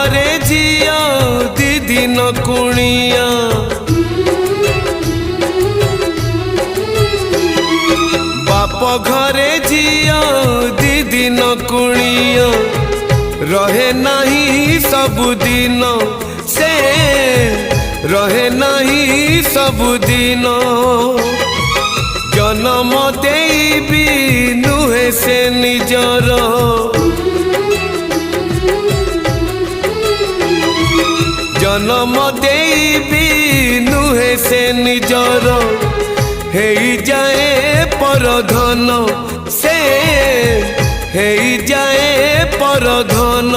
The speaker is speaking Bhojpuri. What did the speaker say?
घरे झिया दी दिन कुणिया बाप घरे झिया दी दिन कुणिया रहे नहीं सबुदिन से रहे नहीं सबुदिन जन्म देबी नुहे से निजर जन्म देबी नुहे से निजर हे जाए परधन से हे जाए परधन।